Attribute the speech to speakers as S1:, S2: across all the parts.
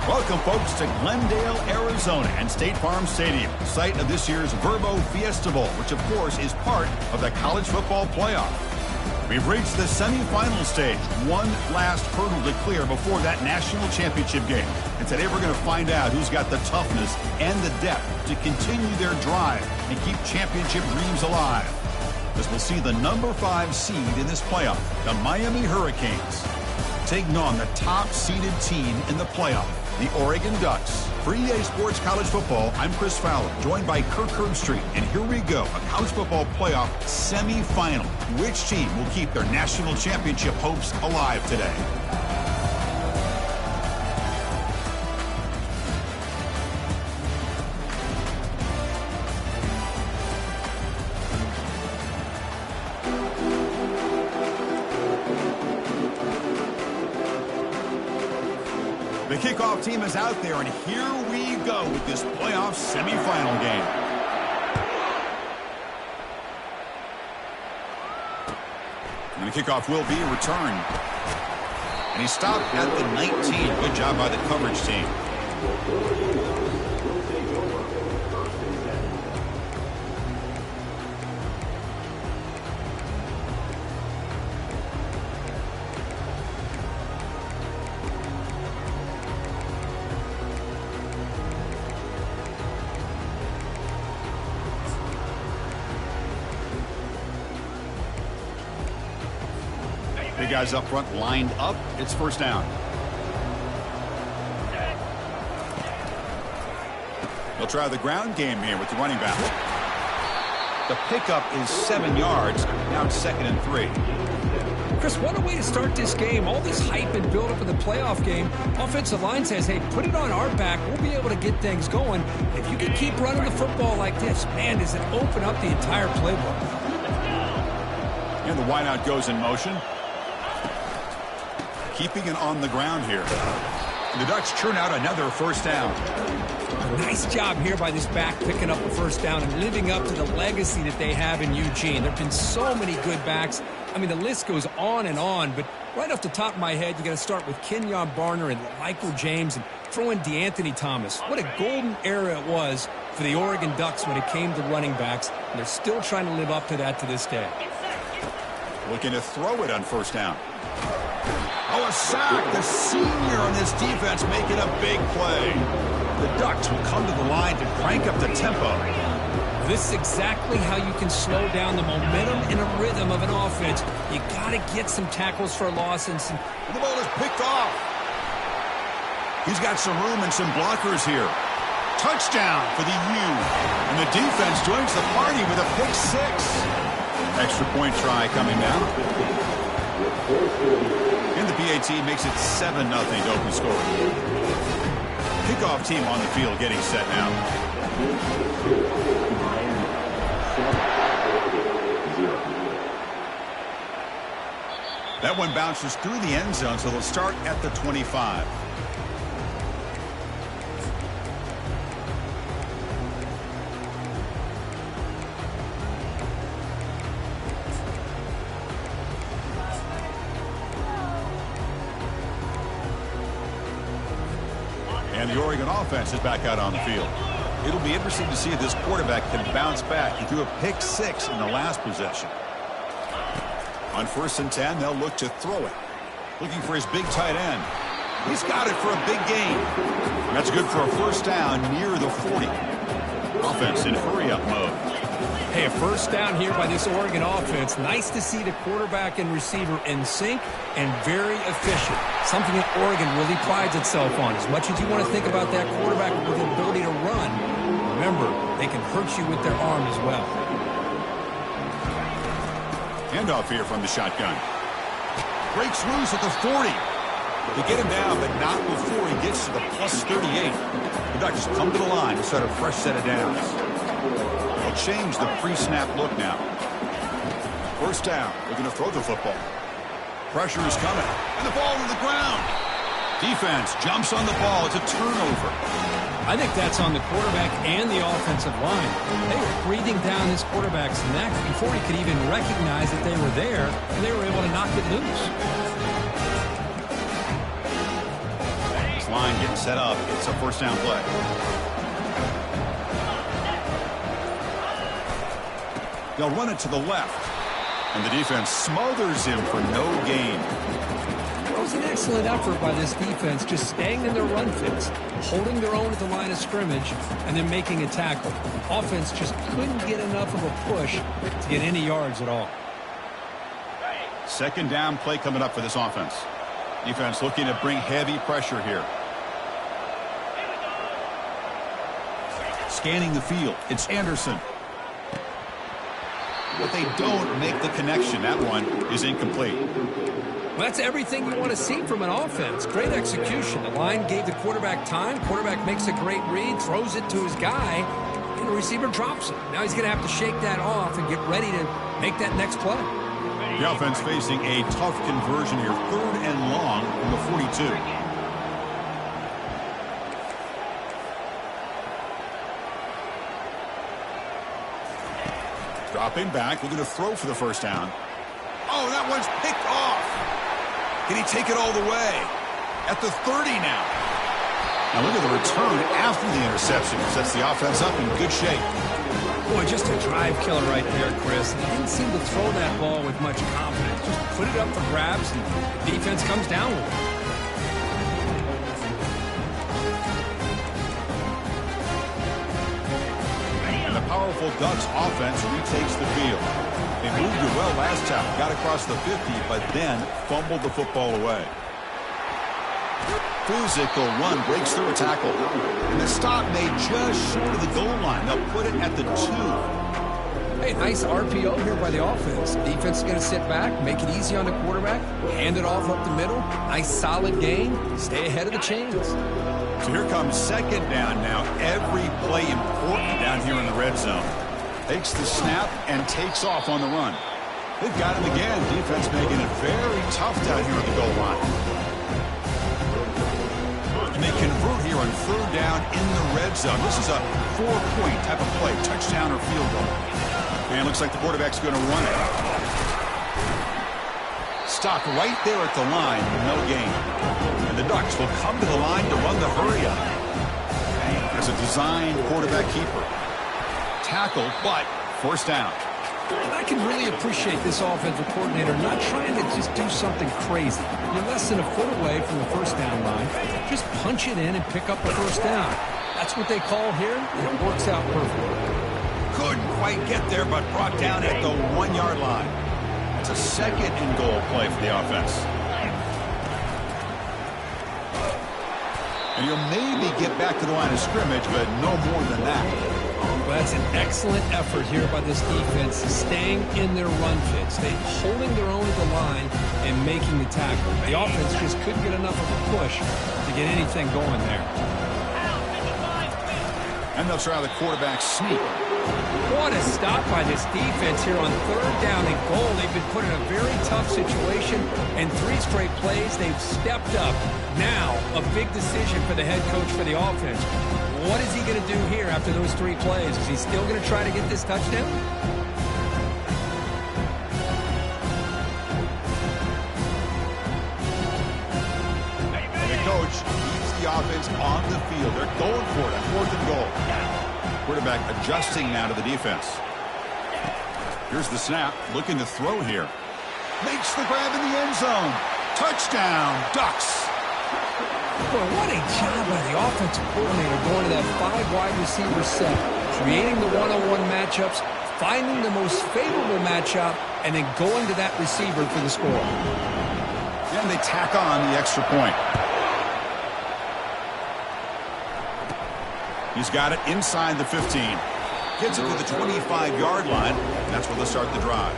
S1: Welcome, folks, to Glendale, Arizona and State Farm Stadium, site of this year's Verbo Fiesta Bowl, which, of course, is part of the college football playoff. We've reached the semifinal stage, one last hurdle to clear before that national championship game. And today we're going to find out who's got the toughness and the depth to continue their drive and keep championship dreams alive. As we'll see the number 5 seed in this playoff, the Miami Hurricanes, taking on the top-seeded team in the playoff, the Oregon Ducks. For EA Sports College Football, I'm Chris Fowler, joined by Kirk Herbstreit. And here we go, a college football playoff semifinal. Which team will keep their national championship hopes alive today? The kickoff team is out there, and here we go with this playoff semifinal game. And the kickoff will be returned. And he stopped at the 19. Good job by the coverage team. Big guys up front lined up. It's first down. They'll try the ground game here with the running back. The pickup is 7 yards. Now it's 2nd and 3.
S2: Chris, what a way to start this game. All this hype and build up of the playoff game. Offensive line says, hey, put it on our back. We'll be able to get things going. If you can keep running the football like this, man, does it open up the entire playbook.
S1: And the wideout goes in motion. Keeping it on the ground here. The Ducks churn out another first down.
S2: Nice job here by this back picking up a first down and living up to the legacy that they have in Eugene. There have been so many good backs. I mean, the list goes on and on, but right off the top of my head, you got to start with Kenyon Barner and Michael James and throw in DeAnthony Thomas. What a golden era it was for the Oregon Ducks when it came to running backs, and they're still trying to live up to that to this day.
S1: Looking to throw it on first down. Oh, a sack. The senior on this defense making a big play. The Ducks will come to the line to crank up the tempo.
S2: This is exactly how you can slow down the momentum and a rhythm of an offense. You got to get some tackles for loss and some...
S1: The ball is picked off. He's got some room and some blockers here. Touchdown for the U. And the defense joins the party with a pick 6. Extra point try coming now. And the PAT makes it 7-0 to open score. Kickoff team on the field getting set now. That one bounces through the end zone, so they'll start at the 25. And the Oregon offense is back out on the field. It'll be interesting to see if this quarterback can bounce back. He threw a pick 6 in the last possession. On 1st and 10, they'll look to throw it. Looking for his big tight end. He's got it for a big gain. That's good for a first down near the 40. Offense in hurry-up mode.
S2: Hey, a first down here by this Oregon offense. Nice to see the quarterback and receiver in sync and very efficient. Something that Oregon really prides itself on. As much as you want to think about that quarterback with the ability to run, remember, they can hurt you with their arm as well.
S1: Handoff here from the shotgun. Breaks loose at the 40. They get him down, but not before he gets to the plus 38. The Ducks come to the line to start a fresh set of downs. They'll change the pre-snap look now. First down. They're going to throw the football. Pressure is coming. And the ball to the ground. Defense jumps on the ball. It's a turnover.
S2: I think that's on the quarterback and the offensive line. They were breathing down this quarterback's neck before he could even recognize that they were there, and they were able to knock it loose.
S1: this line getting set up. It's a first down play. They'll run it to the left. And the defense smothers him for no gain.
S2: It was an excellent effort by this defense, just staying in their run fits, holding their own at the line of scrimmage, and then making a tackle. Offense just couldn't get enough of a push to get any yards at all.
S1: Second down play coming up for this offense. Defense looking to bring heavy pressure here. Scanning the field. It's Anderson. But they don't make the connection. That one is incomplete.
S2: Well, that's everything you want to see from an offense. Great execution. The line gave the quarterback time. Quarterback makes a great read, throws it to his guy, and the receiver drops it. Now he's going to have to shake that off and get ready to make that next play.
S1: The offense facing a tough conversion here. 3rd and long from the 42. Dropping back, looking to throw for the first down. Oh, that one's picked off. Can he take it all the way? At the 30 now. Now look at the return after the interception. Sets the offense up in good shape.
S2: Boy, just a drive killer right there, Chris. He didn't seem to throw that ball with much confidence. Just put it up for grabs, and the defense comes down with it.
S1: The powerful Ducks offense retakes the field. They moved it well last time, got across the 50, but then fumbled the football away. Physical run breaks through a tackle. And the stop made just short of the goal line. They'll put it at the 2.
S2: Hey, nice RPO here by the offense. Defense is going to sit back, make it easy on the quarterback, hand it off up the middle. Nice solid gain. Stay ahead of the chains.
S1: So here comes second down now. Every play important down here in the red zone. Takes the snap and takes off on the run. They've got him again. Defense making it very tough down here at the goal line. And they convert here on 3rd down in the red zone. This is a 4-point type of play, touchdown or field goal. And looks like the quarterback's going to run it. Stop right there at the line, no gain. And the Ducks will come to the line to run the hurry-up. As a designed quarterback keeper. Tackle, but first down.
S2: And I can really appreciate this offensive coordinator not trying to just do something crazy. You're less than a foot away from the first down line. Just punch it in and pick up the first down. That's what they call here, and it works out perfectly.
S1: Couldn't quite get there, but brought down at the 1-yard line. It's a 2nd and goal play for the offense. And you'll maybe get back to the line of scrimmage, but no more than that.
S2: Well, that's an excellent effort here by this defense, staying in their run fits. They're holding their own at the line and making the tackle. The offense just couldn't get enough of a push to get anything going there.
S1: And they'll try the quarterback sneak.
S2: What a stop by this defense here on 3rd down and goal. They've been put in a very tough situation, and 3 straight plays, they've stepped up. Now, a big decision for the head coach for the offense. What is he going to do here after those 3 plays? Is he still going to try to get this touchdown?
S1: And the coach keeps the offense on the field. They're going for it. 4th and goal. Quarterback adjusting now to the defense. Here's the snap. Looking to throw here. Makes the grab in the end zone. Touchdown, Ducks.
S2: Boy, what a job by the offensive coordinator going to that 5 wide receiver set, creating the one-on-one matchups, finding the most favorable matchup, and then going to that receiver for the score.
S1: And they tack on the extra point. He's got it inside the 15. Gets it to the 25-yard line, and that's where they'll start the drive.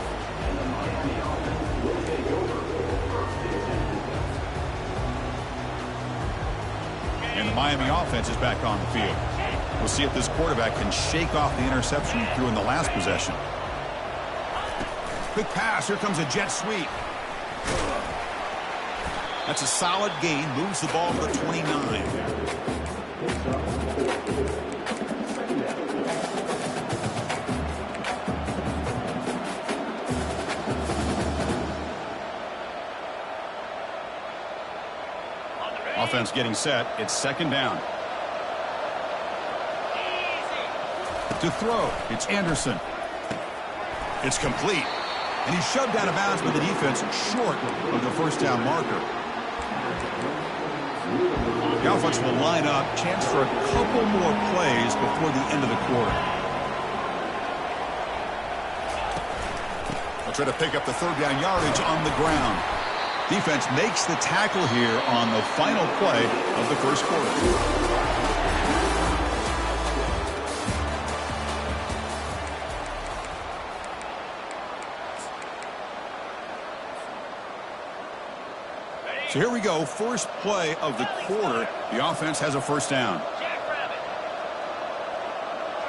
S1: And the Miami offense is back on the field. We'll see if this quarterback can shake off the interception he threw in the last possession. Quick pass. Here comes a jet sweep. That's a solid gain. Moves the ball to the 29. Offense getting set. It's second down. To throw, it's Anderson. It's complete. And he's shoved out of bounds by the defense short of the first down marker. The offense will line up. Chance for a couple more plays before the end of the quarter. They'll try to pick up the third down yardage on the ground. Defense makes the tackle here on the final play of the first quarter. So here we go, first play of the quarter. The offense has a first down.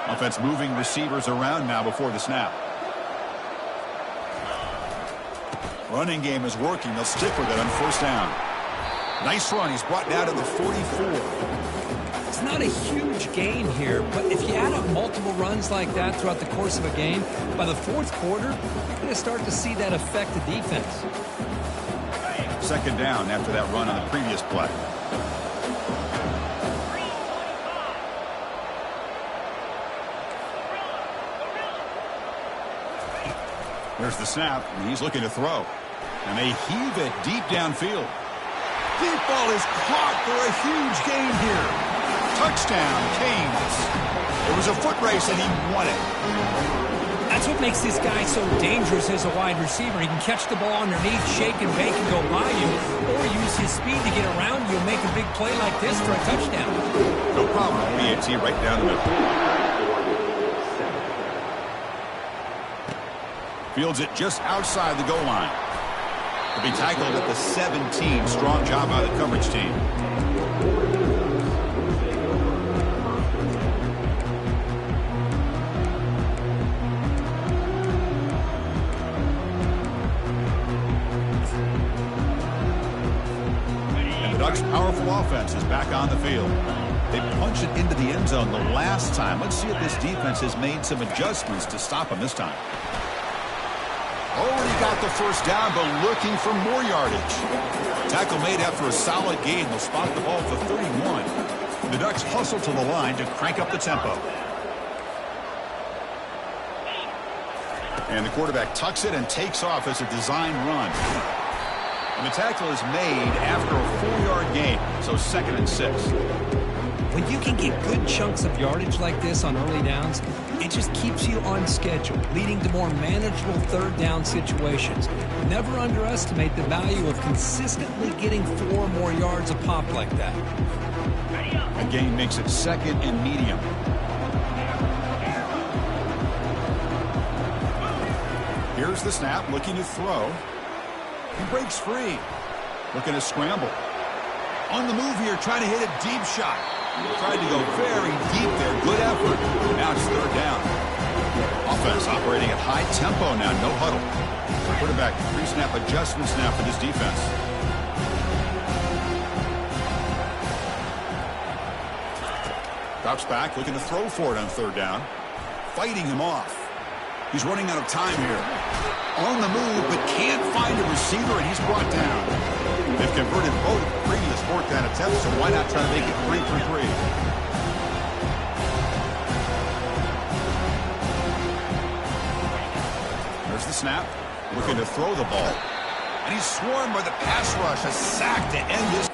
S1: Offense moving receivers around now before the snap. Running game is working. They'll stick with it on first down. Nice run. He's brought down to the 44.
S2: It's not a huge gain here, but if you add up multiple runs like that throughout the course of a game, by the fourth quarter, you're going to start to see that affect the defense.
S1: Second down after that run on the previous play. There's the snap, and he's looking to throw. And they heave it deep downfield. Deep ball is caught for a huge gain here. Touchdown, Canes. It was a foot race, and he won it.
S2: That's what makes this guy so dangerous as a wide receiver. He can catch the ball underneath, shake and bake and go by you, or use his speed to get around you and make a big play like this for a touchdown.
S1: No problem. BAT right down the middle. Fields it just outside the goal line. To be tackled at the 17. Strong job by the coverage team. And the Ducks' powerful offense is back on the field. They punched it into the end zone the last time. Let's see if this defense has made some adjustments to stop them this time. Already got the first down, but looking for more yardage. Tackle made after a solid gain. They'll spot the ball for 31. The Ducks hustle to the line to crank up the tempo. And the quarterback tucks it and takes off as a design run. And the tackle is made after a 4-yard gain, so 2nd and 6.
S2: When you can get good chunks of yardage like this on early downs, it just keeps you on schedule, leading to more manageable third down situations. Never underestimate the value of consistently getting 4 more yards a pop like that.
S1: A gain makes it 2nd and medium. Here's the snap, looking to throw. He breaks free. Looking to scramble. On the move here, trying to hit a deep shot. Tried to go very deep there. Good effort. Now it's 3rd down. Offense operating at high tempo now. No huddle. Quarterback pre-snap adjustments now for this defense. Drops back, looking to throw for it on 3rd down. Fighting him off. He's running out of time here. On the move, but can't find a receiver, and he's brought down. They've converted both previous 4th down attempts, so why not try to make it 3 for 3? There's the snap. Looking to throw the ball. And he's swarmed by the pass rush. A sack to end this.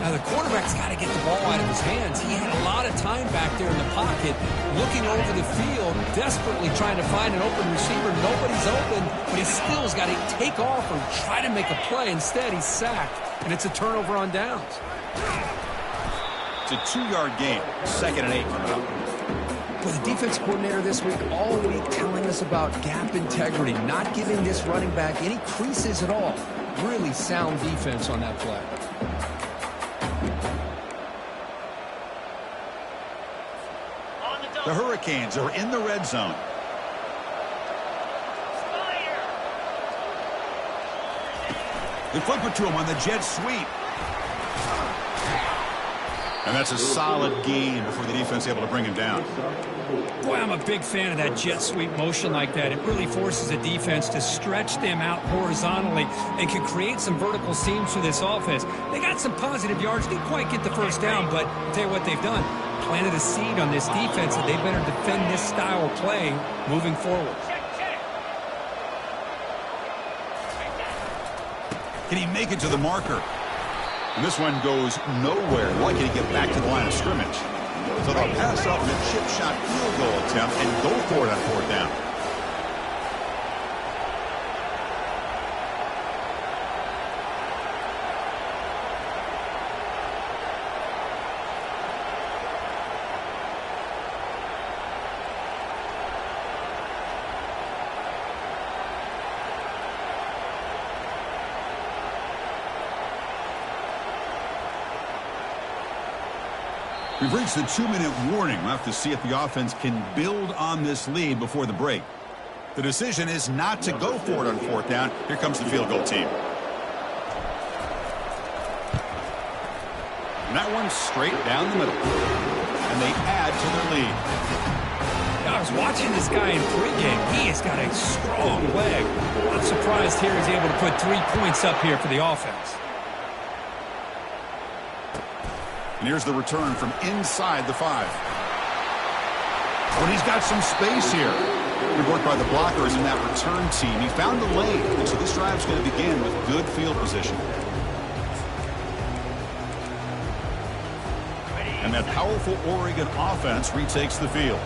S2: Now, the quarterback's got to get the ball out of his hands. He had a lot of time back there in the pocket, looking over the field, desperately trying to find an open receiver. Nobody's open, but he still's got to take off or try to make a play. Instead, he's sacked, and it's a turnover on downs.
S1: It's a 2-yard gain. 2nd and 8 coming up.
S2: Well, the defense coordinator this week all week telling us about gap integrity, not giving this running back any creases at all. Really sound defense on that play.
S1: The Hurricanes are in the red zone. They flip it to him on the jet sweep. And that's a solid gain before the defense is able to bring him down.
S2: Boy, I'm a big fan of that jet sweep motion like that. It really forces a defense to stretch them out horizontally and can create some vertical seams for this offense. They got some positive yards. Didn't quite get the first down, but I'll tell you what they've done. Planted a seed on this defense that they better defend this style of play moving forward.
S1: Can he make it to the marker? And this one goes nowhere. Lucky to get back to the line of scrimmage. So they'll pass off the chip shot field goal attempt and go for it on fourth down. We've reached the 2-minute warning. We'll have to see if the offense can build on this lead before the break. The decision is not to go for it on fourth down. Here comes the field goal team. And that one's straight down the middle. And they add to their lead.
S2: I was watching this guy in pregame. He has got a strong leg. I'm surprised here he's able to put 3 points up here for the offense.
S1: And here's the return from inside the 5. But he's got some space here. Good work by the blockers in that return team. He found the lane, and so this drive's going to begin with good field position. And that powerful Oregon offense retakes the field.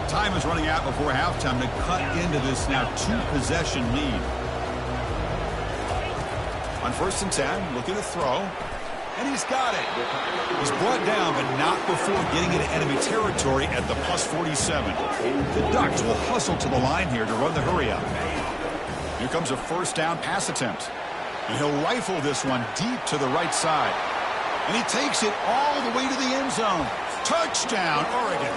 S1: Time is running out before halftime to cut into this now 2-possession lead. On 1st and 10, looking to throw. And he's got it. He's brought down, but not before getting into enemy territory at the +47. The Ducks will hustle to the line here to run the hurry up. Here comes a first down pass attempt. And he'll rifle this one deep to the right side. And he takes it all the way to the end zone. Touchdown, Oregon.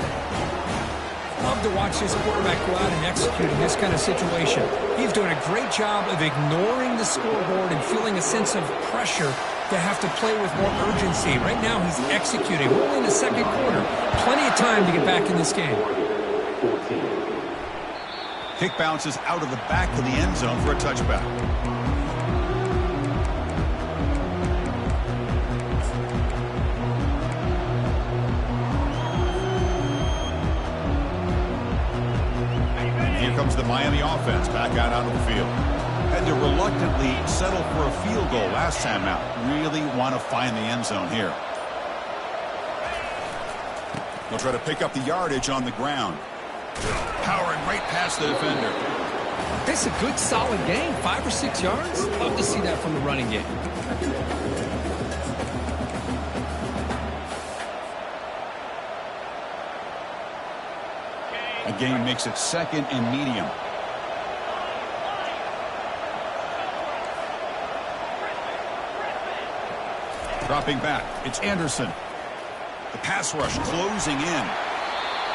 S2: Love to watch this quarterback go out and execute in this kind of situation. He's doing a great job of ignoring the scoreboard and feeling a sense of pressure to have to play with more urgency. Right now he's executing. We're only in the second quarter. Plenty of time to get back in this game.
S1: Kick bounces out of the back of the end zone for a touchback. Here comes the Miami offense back out onto the field. Had to reluctantly settle for a field goal last time out. Really want to find the end zone here. They'll try to pick up the yardage on the ground. Powering right past the defender.
S2: It's a good, solid game. 5 or 6 yards. Love to see that from the running game.
S1: A gain makes it 2nd and medium. Dropping back, it's Anderson. The pass rush closing in.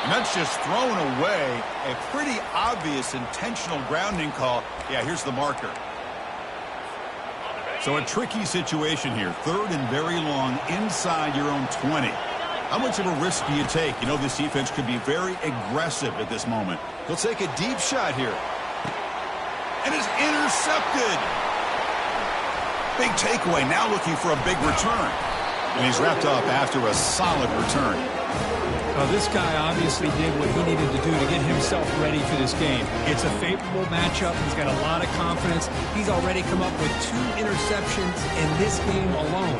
S1: And that's just thrown away. A pretty obvious intentional grounding call. Yeah, here's the marker. So a tricky situation here. 3rd and very long inside your own 20. How much of a risk do you take? You know this defense could be very aggressive at this moment. He'll take a deep shot here. And it's intercepted. Big takeaway, now looking for a big return. And he's wrapped up after a solid return.
S2: Well, this guy obviously did what he needed to do to get himself ready for this game. It's a favorable matchup. He's got a lot of confidence. He's already come up with 2 interceptions in this game alone.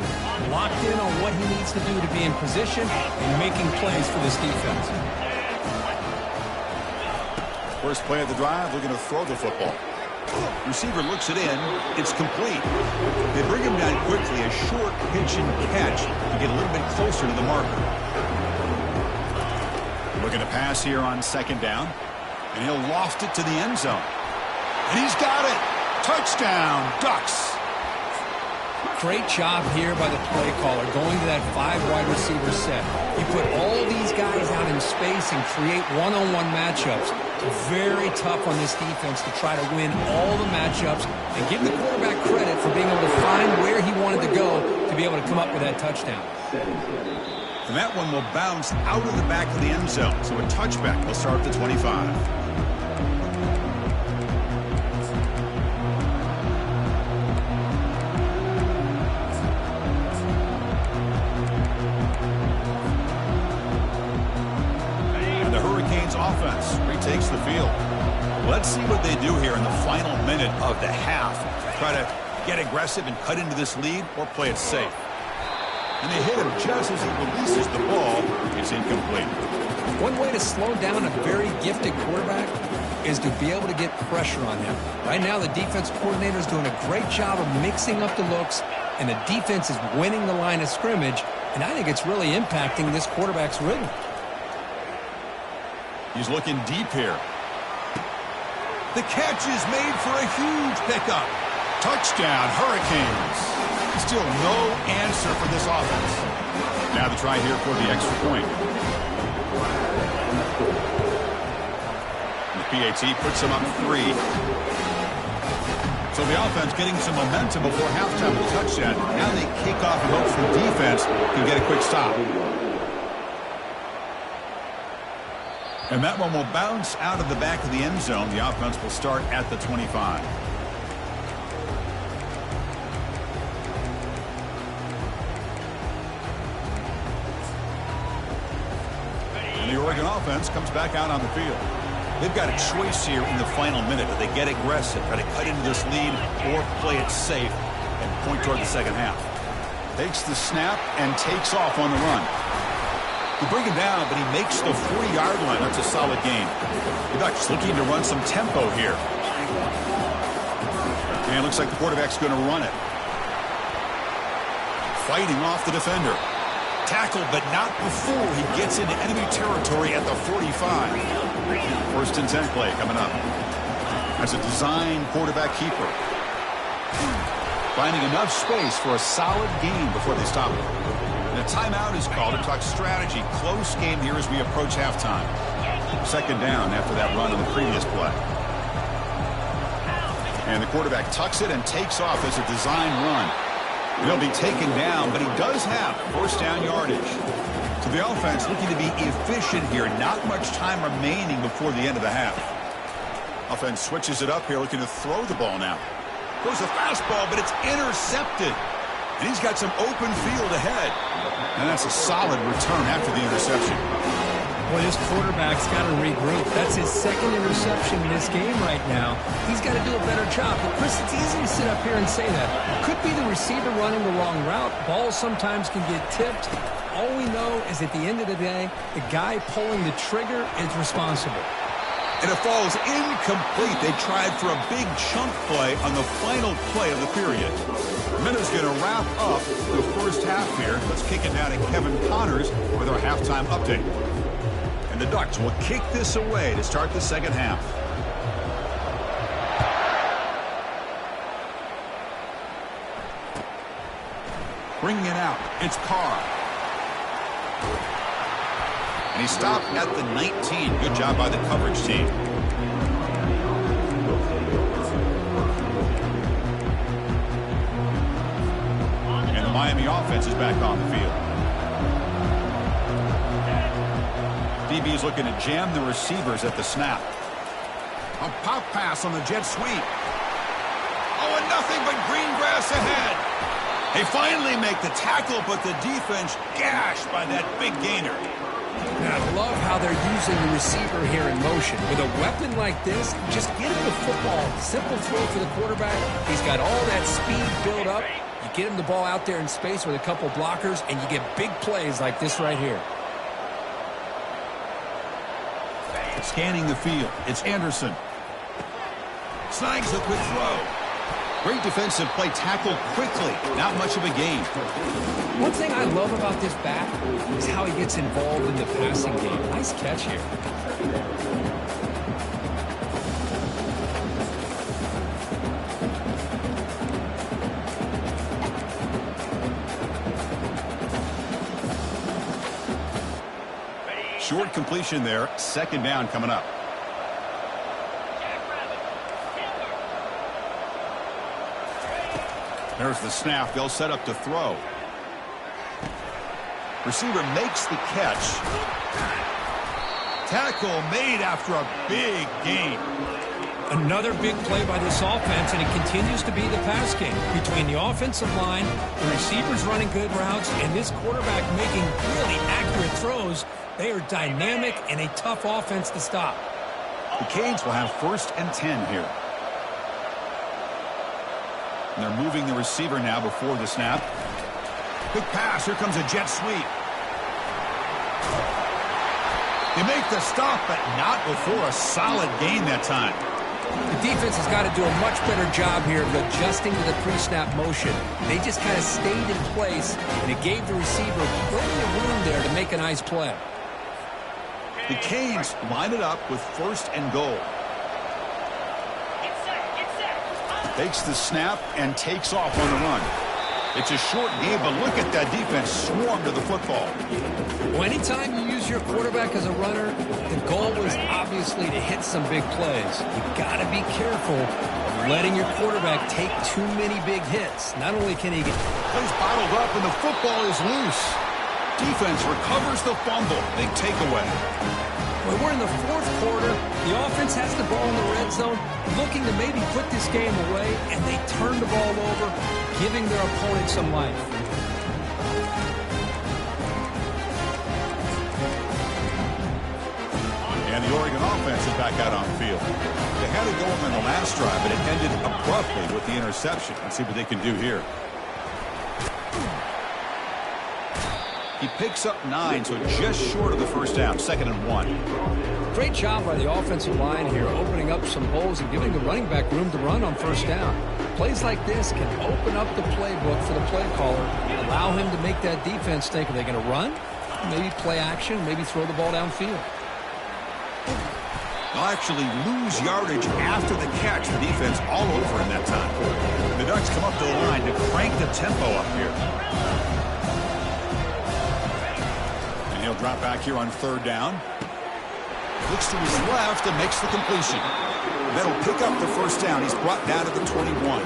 S2: Locked in on what he needs to do to be in position and making plays for this defense.
S1: First play of the drive, looking to throw the football. Receiver looks it in. It's complete. They bring him down quickly. A short pitch and catch to get a little bit closer to the marker. Looking to pass here on 2nd down. And he'll loft it to the end zone. And he's got it. Touchdown, Ducks.
S2: Great job here by the play caller going to that 5 wide receiver set. You put all these guys out in space and create one-on-one matchups. Very tough on this defense to try to win all the matchups and give the quarterback credit for being able to find where he wanted to go to be able to come up with that touchdown.
S1: And that one will bounce out of the back of the end zone. So a touchback will start at the 25. Offense retakes the field. Let's see what they do here in the final minute of the half. Try to get aggressive and cut into this lead or play it safe. And they hit him just as he releases the ball. It's incomplete.
S2: One way to slow down a very gifted quarterback is to be able to get pressure on him. Right now, the defense coordinator is doing a great job of mixing up the looks, and the defense is winning the line of scrimmage, and I think it's really impacting this quarterback's rhythm.
S1: He's looking deep here. The catch is made for a huge pickup. Touchdown, Hurricanes. Still no answer for this offense. Now the try here for the extra point. The PAT puts them up 3. So the offense getting some momentum before halftime with a touchdown. Now they kick off and hope the defense can get a quick stop. And that one will bounce out of the back of the end zone. The offense will start at the 25. And the Oregon offense comes back out on the field. They've got a choice here in the final minute. Do they get aggressive, try to cut into this lead, or play it safe and point toward the second half? Takes the snap and takes off on the run. You bring him down, but he makes the 40-yard line. That's a solid game. The Ducks looking to run some tempo here. And it looks like the quarterback's going to run it. Fighting off the defender. Tackled, but not before he gets into enemy territory at the 45. First and 10 play coming up. As a design quarterback keeper. Finding enough space for a solid gain before they stop him. And a timeout is called to talk strategy. Close game here as we approach halftime. Second down after that run on the previous play. And the quarterback tucks it and takes off as a design run. He'll be taken down, but he does have first down yardage. So the offense looking to be efficient here. Not much time remaining before the end of the half. Offense switches it up here, looking to throw the ball now. Goes a fastball, but it's intercepted. And he's got some open field ahead. And that's a solid return after the interception.
S2: Boy, this quarterback's got to regroup. That's his second interception in this game right now. He's got to do a better job. But, Chris, it's easy to sit up here and say that. Could be the receiver running the wrong route. Balls sometimes can get tipped. All we know is at the end of the day, the guy pulling the trigger is responsible.
S1: And it falls incomplete. They tried for a big chunk play on the final play of the period. Minna's going to wrap up the first half here. Let's kick it now to Kevin Connors with our halftime update. And the Ducks will kick this away to start the second half. Bringing it out, it's Carr. And he stopped at the 19. Good job by the coverage team. And the Miami offense is back on the field. DB is looking to jam the receivers at the snap. A pop pass on the jet sweep. Oh, and nothing but green grass ahead. They finally make the tackle, but the defense gashed by that big gainer.
S2: And I love how they're using the receiver here in motion. With a weapon like this, just get him the football. Simple throw for the quarterback. He's got all that speed built up. You get him the ball out there in space with a couple blockers, and you get big plays like this right here.
S1: Scanning the field, it's Anderson. Snags a quick throw. Great defensive play, tackled quickly. Not much of a gain.
S2: One thing I love about this back is how he gets involved in the passing game. Nice catch here.
S1: Short completion there. Second down coming up. There's the snap. They'll set up to throw. Receiver makes the catch. Tackle made after a big gain.
S2: Another big play by this offense, and it continues to be the pass game. Between the offensive line, the receivers running good routes, and this quarterback making really accurate throws, they are dynamic and a tough offense to stop.
S1: The Canes will have 1st and 10 here. And they're moving the receiver now before the snap. Quick pass. Here comes a jet sweep. They make the stop, but not before a solid gain that time.
S2: The defense has got to do a much better job here of adjusting to the pre-snap motion. They just kind of stayed in place, and it gave the receiver plenty of room there to make a nice play.
S1: The Canes line it up with 1st and goal. Takes the snap and takes off on the run. It's a short game, but look at that defense swarm to the football.
S2: Well, anytime you use your quarterback as a runner, the goal was obviously to hit some big plays. You've got to be careful of letting your quarterback take too many big hits. Not only can he get...
S1: Plays bottled up and the football is loose. Defense recovers the fumble. Big takeaway.
S2: Well, we're in the 4th quarter. The offense has the ball in the red zone, looking to maybe put this game away, and they turn the ball over, giving their opponent some life.
S1: And the Oregon offense is back out on the field. They had it going on the last drive, but it ended abruptly with the interception. Let's see what they can do here. He picks up 9, so just short of the first down. 2nd and 1.
S2: Great job by the offensive line here, opening up some holes and giving the running back room to run on first down. Plays like this can open up the playbook for the play caller, allow him to make that defense think, are they going to run? Maybe play action, maybe throw the ball downfield.
S1: They'll actually lose yardage after the catch. The defense all over him that time. The Ducks come up to the line to crank the tempo up here. He'll drop back here on 3rd down. Looks to his left and makes the completion. That'll pick up the first down. He's brought down to the 21.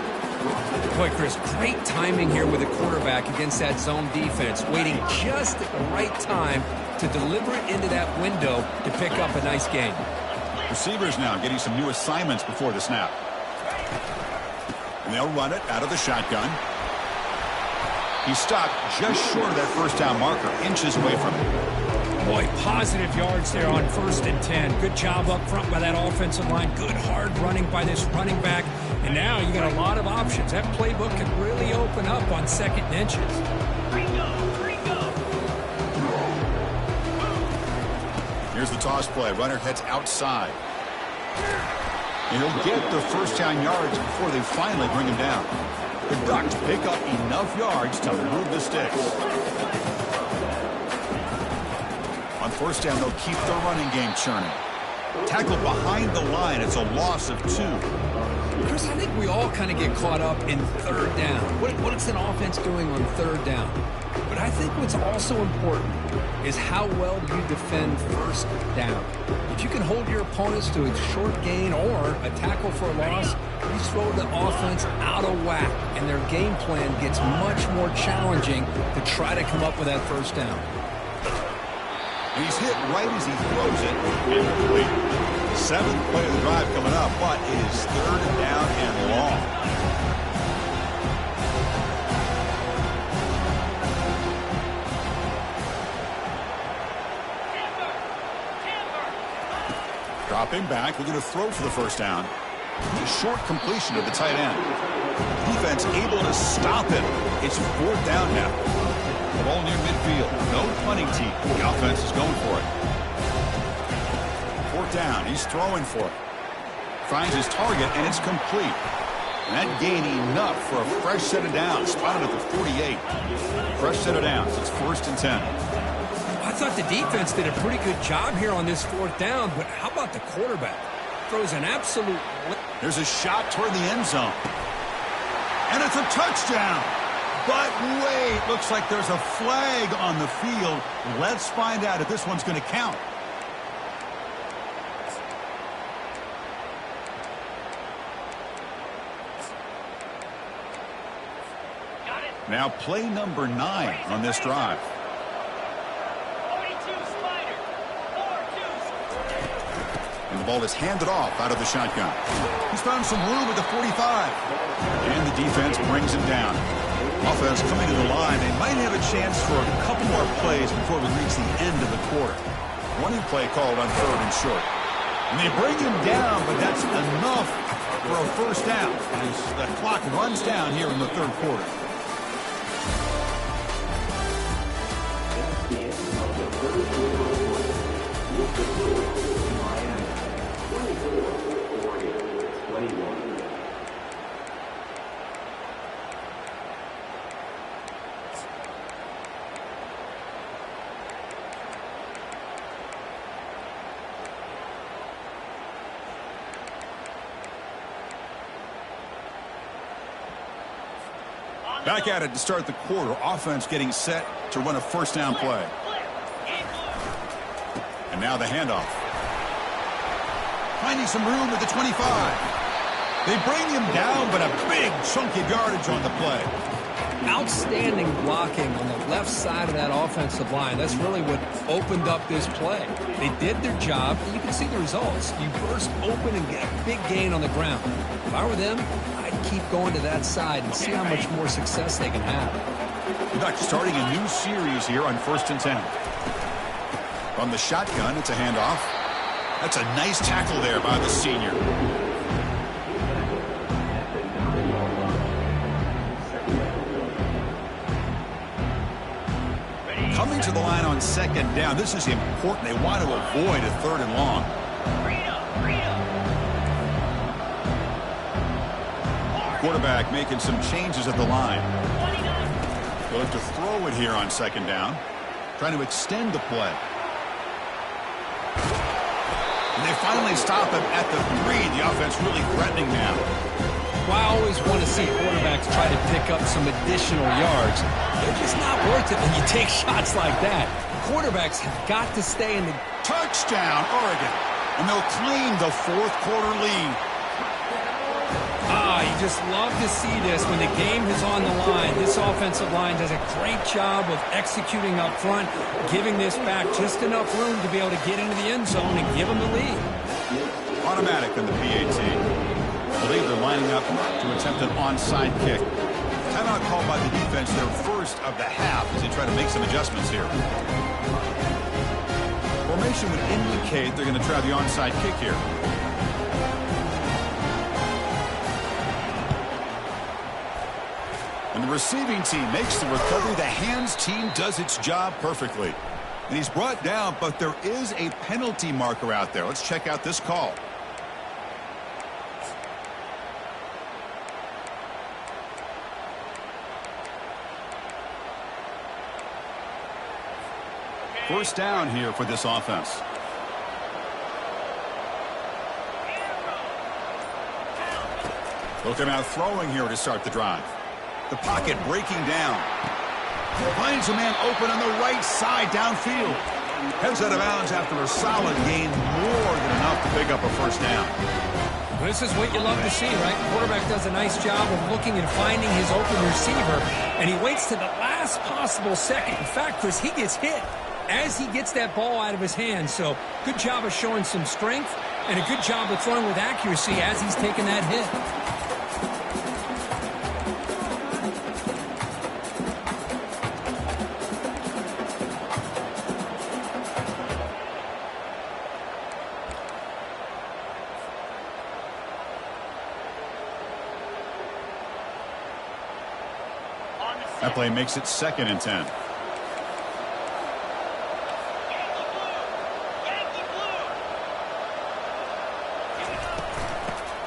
S2: Boy, Chris, great timing here with the quarterback against that zone defense, waiting just at the right time to deliver it into that window to pick up a nice gain.
S1: Receivers now getting some new assignments before the snap. And they'll run it out of the shotgun. He stopped just short of that first down marker, inches away from it.
S2: Boy, positive yards there on 1st and 10. Good job up front by that offensive line. Good hard running by this running back. And now you got a lot of options. That playbook can really open up on 2nd and inches.
S1: Here's the toss play. Runner heads outside. And he'll get the first down yards before they finally bring him down. The Ducks pick up enough yards to move the sticks. On first down, they'll keep the running game churning. Tackled behind the line. It's a loss of 2.
S2: Chris, I think we all kind of get caught up in 3rd down. What is an offense doing on 3rd down? But I think what's also important is how well you defend 1st down. If you can hold your opponents to a short gain or a tackle for a loss, you throw the offense out of whack, and their game plan gets much more challenging to try to come up with that first down.
S1: And he's hit right as he throws it. Incomplete. 7th play of the drive coming up, but it is 3rd down and long. Dropping back, looking to throw for the first down. A short completion to the tight end. Defense able to stop him. It's 4th down now. The ball near midfield. No punting team. The offense is going for it. 4th down. He's throwing for it. Finds his target, and it's complete. And that gain enough for a fresh set of downs. Spotted at the 48. Fresh set of downs. It's 1st and 10.
S2: I thought the defense did a pretty good job here on this 4th down, but how about the quarterback? Throws an absolute...
S1: There's a shot toward the end zone. And it's a touchdown. But wait, looks like there's a flag on the field. Let's find out if this one's going to count. Now play number 9 on this drive. And the ball is handed off out of the shotgun. He's found some room at the 45. And the defense brings him down. Offense coming to the line. They might have a chance for a couple more plays before we reach the end of the quarter. Running play called on 3rd and short. And they bring him down, but that's enough for a first down as the clock runs down here in the 3rd quarter. Back at it to start the quarter. Offense getting set to run a first down play. And now the handoff. Finding some room at the 25. They bring him down, but a big chunk of yardage on the play.
S2: Outstanding blocking on the left side of that offensive line. That's really what opened up this play. They did their job, and you can see the results. You burst open and get a big gain on the ground. If I were them, I'd keep going to that side and see how much more success they can have.
S1: In fact, starting a new series here on 1st and 10. From the shotgun, it's a handoff. That's a nice tackle there by the senior. Coming to the line on 2nd down. This is important. They want to avoid a 3rd and long. Quarterback making some changes at the line. They'll have to throw it here on 2nd down. Trying to extend the play. And they finally stop him at the 3. The offense really threatening now.
S2: Well, I always want to see quarterbacks try to pick up some additional yards. They're just not worth it when you take shots like that. Quarterbacks have got to stay in the...
S1: Touchdown, Oregon. And they'll claim the 4th quarter lead.
S2: You just love to see this when the game is on the line. This offensive line does a great job of executing up front, giving this back just enough room to be able to get into the end zone and give them the lead.
S1: Automatic on the PAT. I believe they're lining up to attempt an onside kick. Timeout called by the defense, their first of the half, as they try to make some adjustments here. Formation would indicate they're going to try the onside kick here. And the receiving team makes the recovery. The hands team does its job perfectly. And he's brought down, but there is a penalty marker out there. Let's check out this call. First down here for this offense. They'll come out throwing here to start the drive. The pocket breaking down. Finds a man open on the right side downfield. Heads out of bounds after a solid gain, more than enough to pick up a first down.
S2: This is what you love to see, right? Quarterback does a nice job of looking and finding his open receiver, and he waits to the last possible second. In fact, Chris, he gets hit as he gets that ball out of his hand. So good job of showing some strength and a good job of throwing with accuracy as he's taking that hit.
S1: That play makes it 2nd and 10.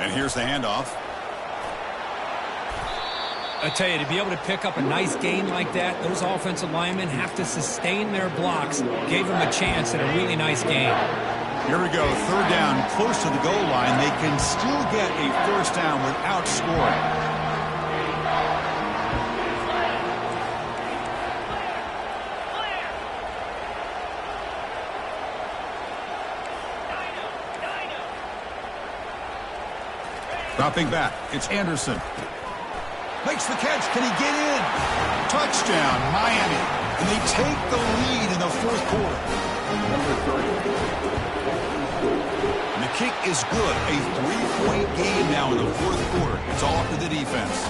S1: And here's the handoff.
S2: I tell you, to be able to pick up a nice gain like that, those offensive linemen have to sustain their blocks. Gave them a chance at a really nice game.
S1: Here we go, 3rd down, close to the goal line. They can still get a first down without scoring. Dropping back, it's Anderson. Makes the catch. Can he get in? Touchdown, Miami. And they take the lead in the fourth quarter. And the kick is good. A 3-point game now in the fourth quarter. It's all up to the defense.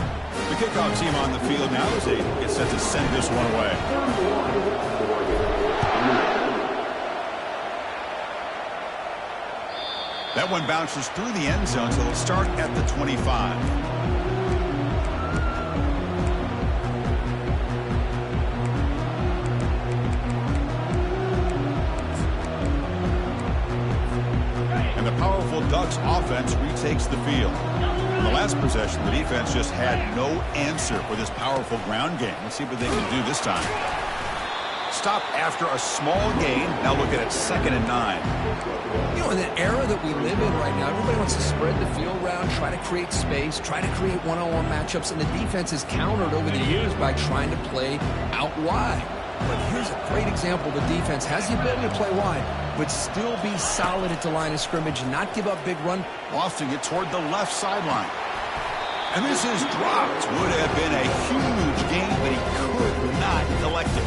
S1: The kickoff team on the field now as they get set to send this one away. That one bounces through the end zone, so they'll start at the 25. And the powerful Ducks offense retakes the field. In the last possession, the defense just had no answer for this powerful ground game. Let's see what they can do this time. Stop after a small gain. Now look at it, 2nd and 9.
S2: You know, in the era that we live in right now, everybody wants to spread the field around, try to create space, try to create one-on-one matchups, and the defense has countered over the years by trying to play out wide. But here's a great example. The defense has the ability to play wide, but still be solid at the line of scrimmage and not give up big run.
S1: Lofting it toward the left sideline. And this is dropped. Would have been a huge gain, but he could not collect it.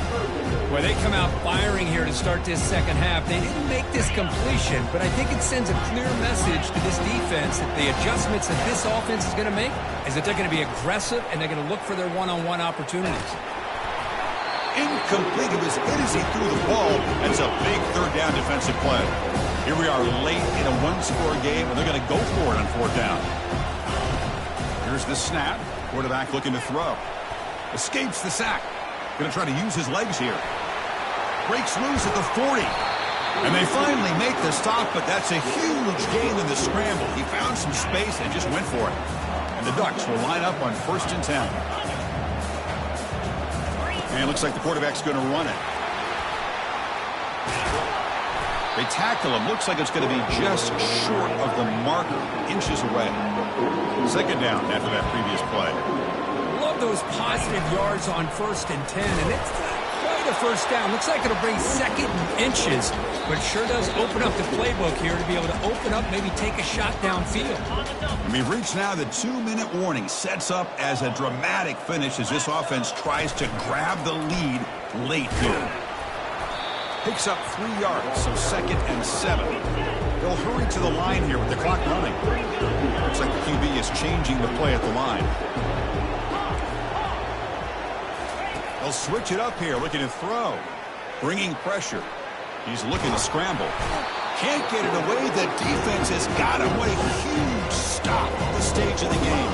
S2: Well, they come out firing here to start this second half. They didn't make this completion, but I think it sends a clear message to this defense that the adjustments that this offense is going to make is that they're going to be aggressive and they're going to look for their one-on-one opportunities.
S1: Incomplete. It was hit as he threw the ball. That's a big third down defensive play. Here we are late in a one-score game, and they're going to go for it on fourth down. Here's the snap. Quarterback looking to throw. Escapes the sack. Going to try to use his legs here. Breaks loose at the 40. And they finally make the stop, but that's a huge gain in the scramble. He found some space and just went for it. And the Ducks will line up on 1st and 10. And it looks like the quarterback's going to run it. They tackle him. Looks like it's going to be just short of the marker, inches away. 2nd down after that previous play.
S2: Love those positive yards on 1st and 10, and it's quite a first down. Looks like it'll bring 2nd and inches, but sure does open up the playbook here to be able to open up, maybe take a shot downfield.
S1: We've reached now the 2-minute warning. Sets up as a dramatic finish as this offense tries to grab the lead late here. Picks up 3 yards, so 2nd and 7. They'll hurry to the line here with the clock running. Looks like the QB is changing the play at the line. They'll switch it up here, looking to throw. Bringing pressure. He's looking to scramble. Can't get it away. The defense has got him. What a huge stop at this stage of the game.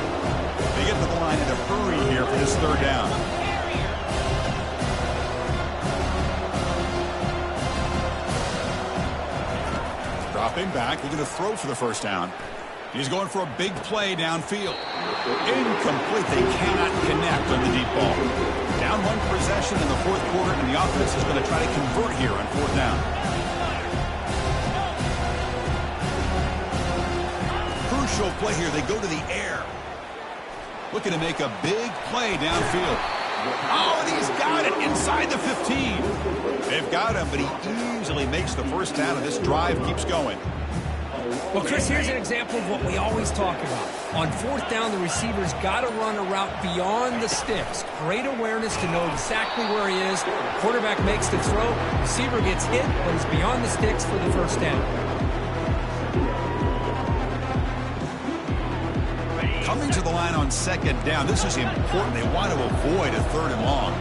S1: They get to the line in a hurry here for this 3rd down. Dropping back, looking to throw for the 1st down. He's going for a big play downfield. Incomplete. They cannot connect on the deep ball. Down 1 possession in the 4th quarter, and the offense is going to try to convert here on 4th down. Crucial play here. They go to the air. Looking to make a big play downfield. Oh, and he's got it inside the 15. They've got him, but he easily makes the 1st down, and this drive keeps going.
S2: Well, Chris, here's an example of what we always talk about. On 4th down, the receiver's got to run a route beyond the sticks. Great awareness to know exactly where he is. Quarterback makes the throw. Receiver gets hit, but he's beyond the sticks for the 1st down.
S1: Coming to the line on 2nd down. This is important. They want to avoid a 3rd and long.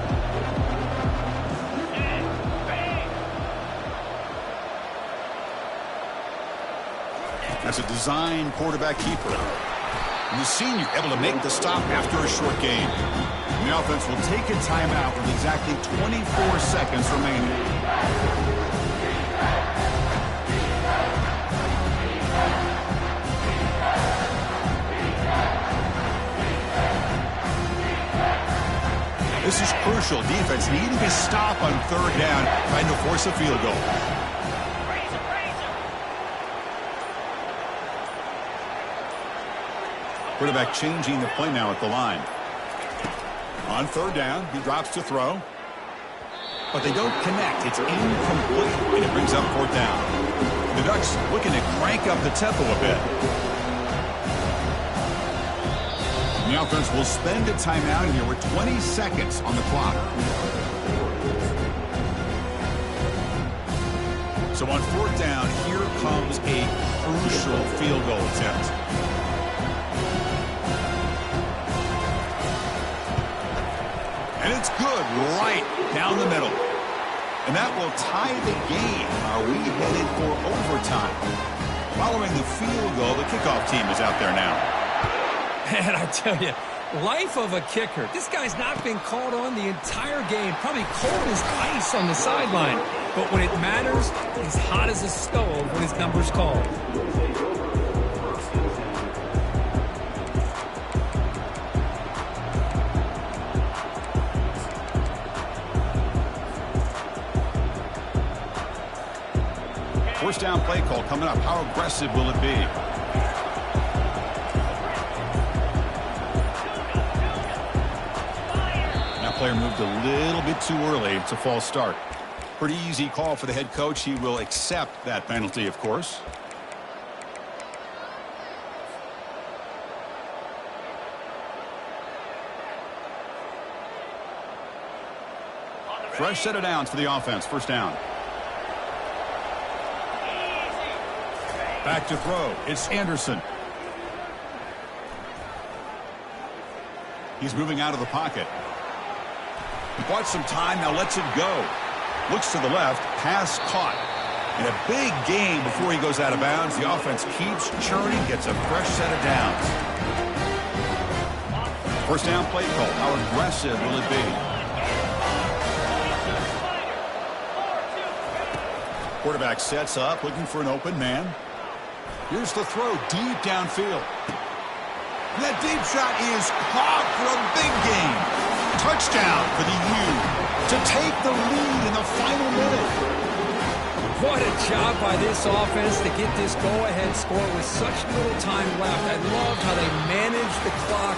S1: That's a design quarterback keeper. And the senior able to make the stop after a short gain. And the offense will take a timeout with exactly 24 seconds remaining. This is crucial. Defense needing a stop on 3rd down, trying to force a field goal. Quarterback changing the play now at the line. On 3rd down, he drops to throw. But they don't connect. It's incomplete, and it brings up 4th down. The Ducks looking to crank up the tempo a bit. And the offense will spend a timeout here with 20 seconds on the clock. So on fourth down, here comes a crucial field goal attempt. And it's good right down the middle. And that will tie the game. Are we headed for overtime? Following the field goal, the kickoff team is out there now.
S2: And I tell you, life of a kicker. This guy's not been called on the entire game. Probably cold as ice on the sideline. But when it matters, he's hot as a stove when his number's called.
S1: First down play call coming up. How aggressive will it be? That player moved a little bit too early. It's a false start. Pretty easy call for the head coach. He will accept that penalty, of course. Fresh set of downs for the offense. First down. Back to throw. It's Anderson. He's moving out of the pocket. He bought some time, now lets it go. Looks to the left, pass caught. And a big gain before he goes out of bounds. The offense keeps churning, gets a fresh set of downs. First down play call. How aggressive will it be? Quarterback sets up, looking for an open man. Here's the throw deep downfield. And that deep shot is caught for a big gain. Touchdown for the U to take the lead in the final minute.
S2: What a job by this offense to get this go-ahead score with such little time left. I loved how they managed the clock,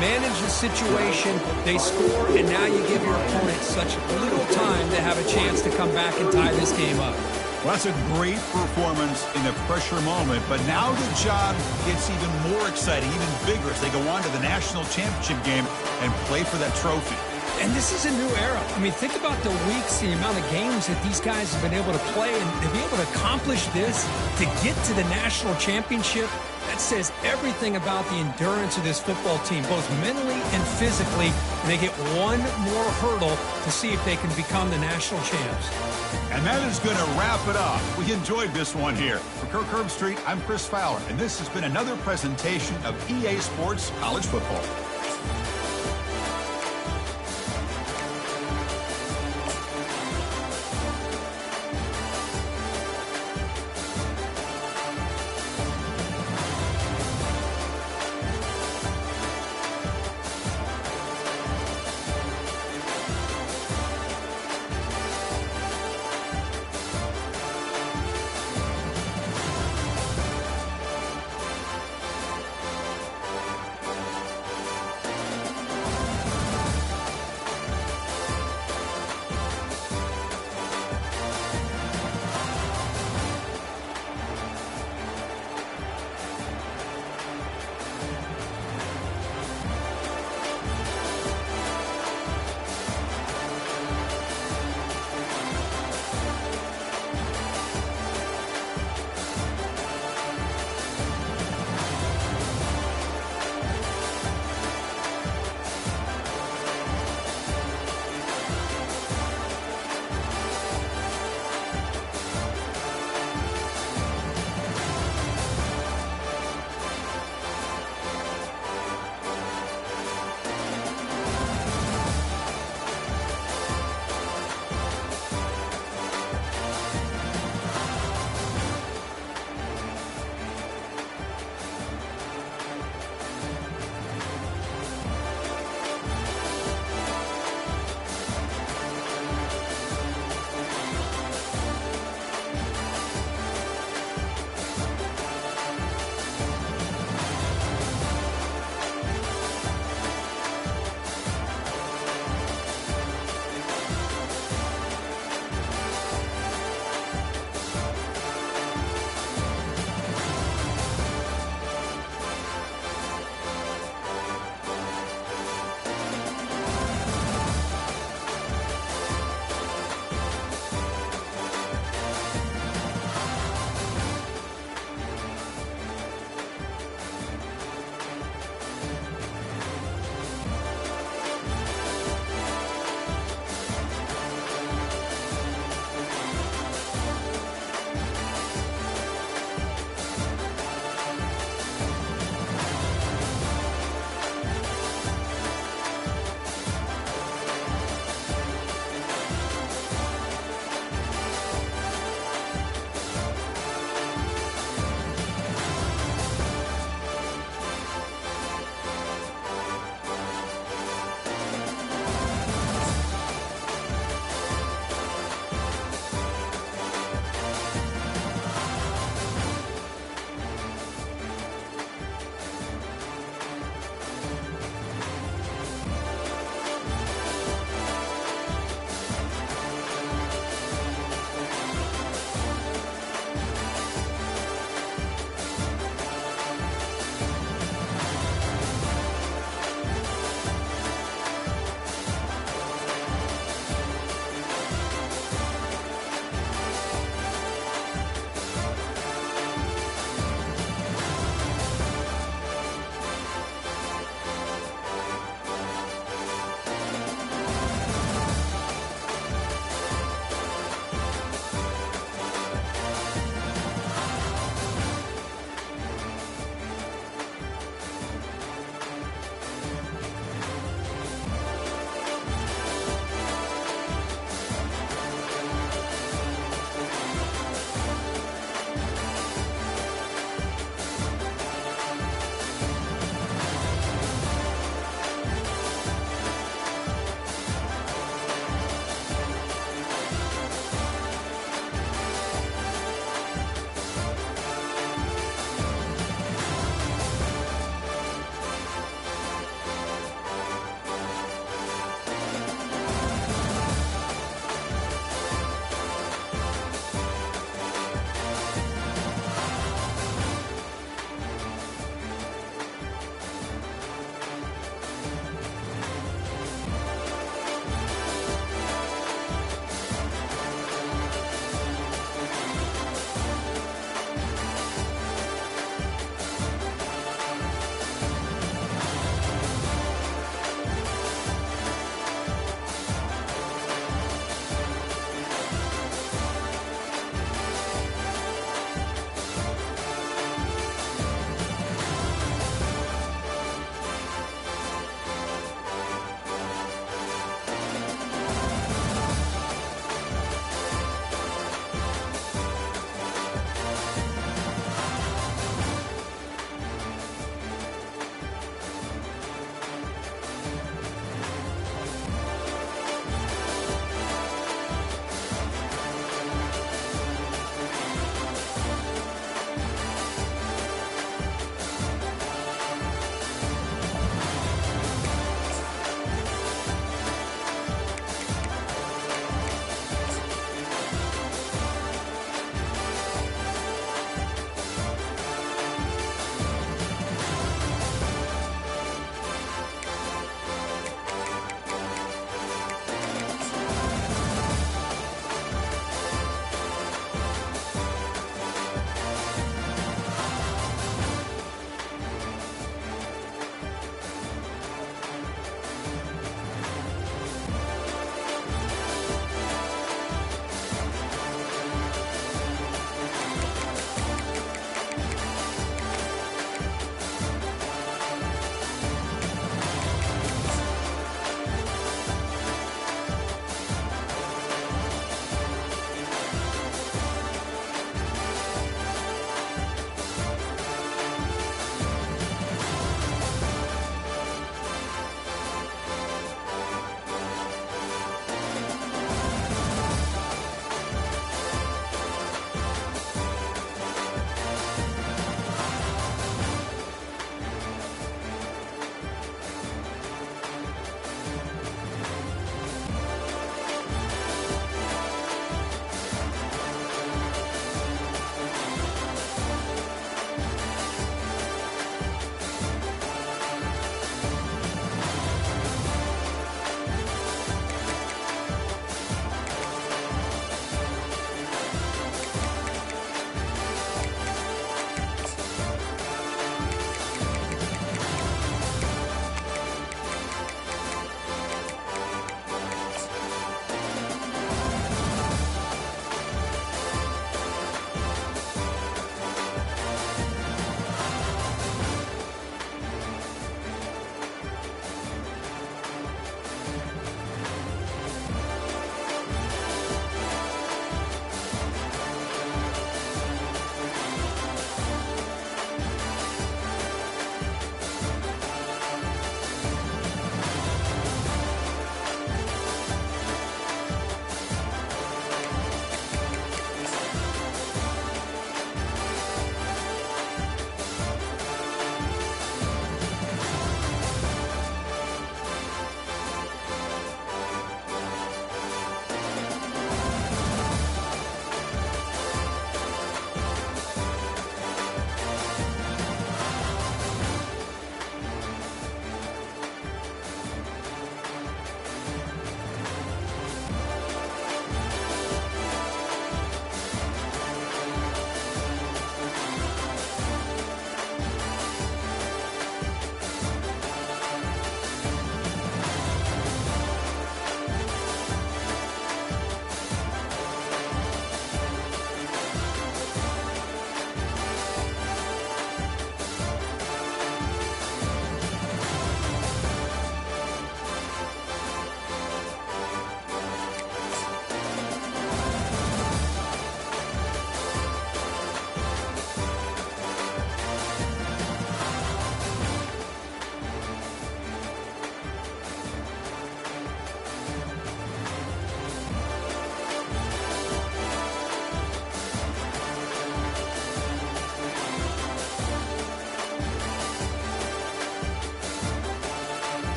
S2: managed the situation. They score, and now you give your opponent such little time to have a chance to come back and tie this game up.
S1: Well, that's a great performance in a pressure moment, but now the job gets even more exciting, even bigger as they go on to the national championship game and play for that trophy.
S2: And this is a new era. I mean, think about the weeks, the amount of games that these guys have been able to play, and to be able to accomplish this, to get to the national championship, that says everything about the endurance of this football team, both mentally and physically. And they get one more hurdle to see if they can become the national champs.
S1: And that is going to wrap it up. We enjoyed this one here. For Kirk Herbstreit, I'm Chris Fowler, and this has been another presentation of EA Sports College Football.